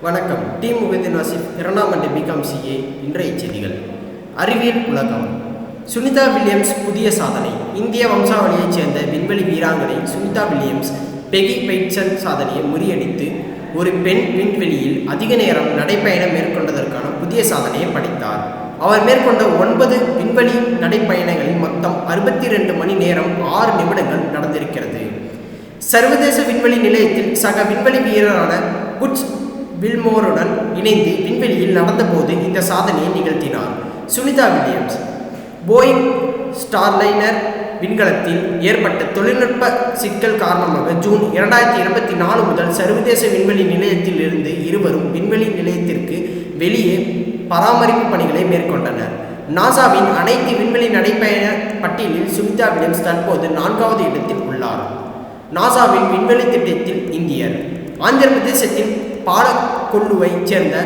வணக்கம். டி முகத்தின் வாசிப் 2ஆம் ஆண்டு பிகாம் சிஏ. இன்றைய செய்திகள். அறிவியல் உலகம். சுனிதா வில்லியம்ஸ் புதிய சாதனை. இந்திய வம்சாவளியைச் சேர்ந்த விண்வெளி வீராங்கனை சுனிதா வில்லியம்ஸ் பெகி பெய்ட்சன் சாதனையை முறியடித்து ஒரு பெண் விண்வெளியில் அதிக நேரம் நடைப்பயணம் மேற்கொண்டதற்கான புதிய சாதனையை படைத்தார். அவர் மேற்கொண்ட 9 விண்வெளி நடைப்பயணங்களில் மொத்தம் 62 மணி நேரம் 6 நிமிடங்கள் நடந்திருக்கிறது. சர்வதேச விண்வெளி நிலையத்தில் சக விண்வெளி வீரரான புட்ஸ் வில்மோருடன் இணைந்து விண்வெளியில் நடந்தபோது இந்த சாதனையை நிகழ்த்தினார். சுனிதா வில்லியம்ஸ் போயிங் ஸ்டார்லைனர் விண்கலத்தில் ஏற்பட்ட தொழில்நுட்ப சிக்கல் காரணமாக ஜூன் 2024 முதல் சர்வதேச விண்வெளி நிலையத்தில் இருந்து இருவரும் விண்வெளி நிலையத்திற்கு வெளியே பராமரிப்பு பணிகளை மேற்கொண்டனர். நாசாவின் அனைத்து விண்வெளி நடைப்பயண பட்டியலில் சுனிதா வில்லியம்ஸ் தற்போது 4வது இடத்தில் உள்ளார். நாசாவின் விண்வெளி திட்டத்தில் இந்தியர். ஆந்திர பிரதேசத்தின் பாலக்கொல்லுவைச் சேர்ந்த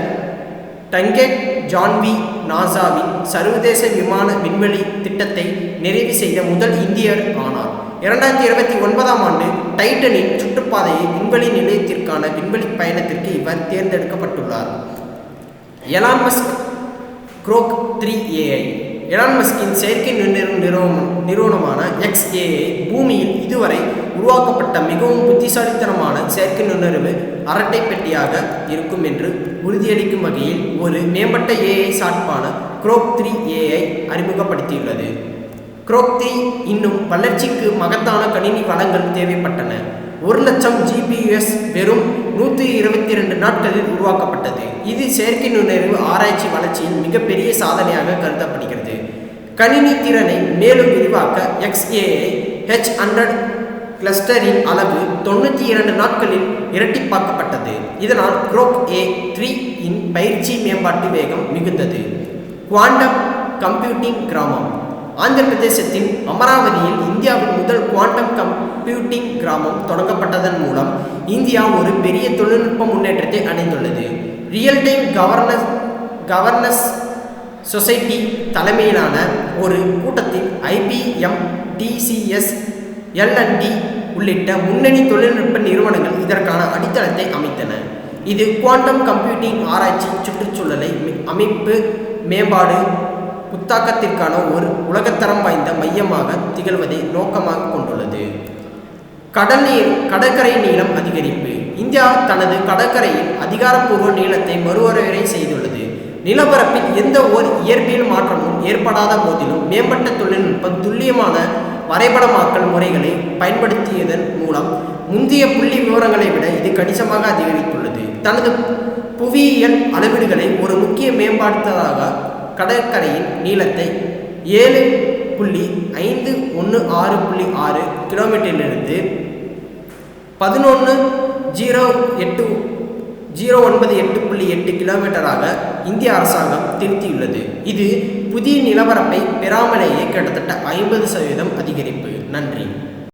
டங்கெட் ஜான்வி நாசாவின் சர்வதேச விமான விண்வெளி திட்டத்தை நிறைவு செய்த முதல் இந்தியர் ஆனார். 2029ஆம் ஆண்டு டைட்டனின் சுற்றுப்பாதையை விண்வெளி நிலையத்திற்கான விண்வெளி பயணத்திற்கு இவர் தேர்ந்தெடுக்கப்பட்டுள்ளார். Elon Musk Grok 3 AI. Elon மஸ்கின் செயற்கை நிறுவனமான XAI பூமியில் இதுவரை உருவாக்கப்பட்ட மிகவும் புத்திசாலித்தனமான செயற்கை நுண்ணறிவு அரட்டை பெட்டியாக இருக்கும் என்று உறுதியளிக்கும் வகையில் ஒரு மேம்பட்ட AI சாட்பான க்ரோக் 3 AI அறிமுகப்படுத்தியுள்ளது. க்ரோக் 3 இன்னும் வளர்ச்சிக்கு மகத்தான கணினி வளங்கள் தேவைப்பட்டன. 1,00,000 GPUs வெறும் 122 நாட்களில் உருவாக்கப்பட்டது. இது செயற்கை நுண்ணறிவு ஆராய்ச்சி வளர்ச்சியில் மிகப்பெரிய சாதனையாக கருதப்படுகிறது. கணினி திறனை மேலும் விரிவாக்க XAI H100 கிளஸ்டரின் அளவு 92 நாட்களில் இரட்டிப்பாக்கப்பட்டது. இதனால் க்ரோக் A3 இன் பயிற்சி மேம்பாட்டு வேகம் மிகுந்தது. குவாண்டம் கம்ப்யூட்டிங் கிராமம். ஆந்திர பிரதேசத்தின் அமராவதியில் இந்தியாவின் முதல் குவாண்டம் கம்ப்யூட்டிங் கிராமம் தொடங்கப்பட்டதன் மூலம் இந்தியா ஒரு பெரிய தொழில்நுட்ப முன்னேற்றத்தை அடைந்துள்ளது. ரியல் டைம் கவர்னன்ஸ் சொசைட்டி தலைமையிலான ஒரு கூட்டத்தில் IBM, TCS, L&T உள்ளிட்ட முன்னணி தொழில்நுட்ப நிறுவனங்கள் இதற்கான அடித்தளத்தை அமைத்தன. இது குவாண்டம் கம்ப்யூட்டிங் ஆராய்ச்சி, சுற்றுச்சூழலை அமைப்பு மேம்பாடு, புத்தாக்கத்திற்கான ஒரு உலகத்தரம் வாய்ந்த மையமாக திகழ்வதை நோக்கமாக கொண்டுள்ளது. கடற்கரை நீளம் அதிகரிப்பு. இந்தியா தனது கடற்கரையில் அதிகாரப்பூர்வ நீளத்தை மறுவரையறை செய்துள்ளது. நிலப்பரப்பில் எந்த ஓர் இயற்பியல் மாற்றமும் ஏற்படாத போதிலும் மேம்பட்ட தொழில்நுட்பம், துல்லியமான வரைபடமாக்கல் முறைகளை பயன்படுத்தியதன் மூலம் முந்தைய புள்ளி விவரங்களை விட இது கணிசமாக அதிகரித்துள்ளது. தனது புவியியல் அளவீடுகளை ஒரு முக்கிய மேம்படுத்ததாக கடற்கரையின் நீளத்தை 7.516.6 கிலோமீட்டரிலிருந்து 11,098.8 கிலோமீட்டராக இந்திய அரசாங்கம் திருத்தியுள்ளது. இது புதிய நிலப்பரப்பை பெறாமலேயே கிட்டத்தட்ட 50% அதிகரிப்பு. நன்றி.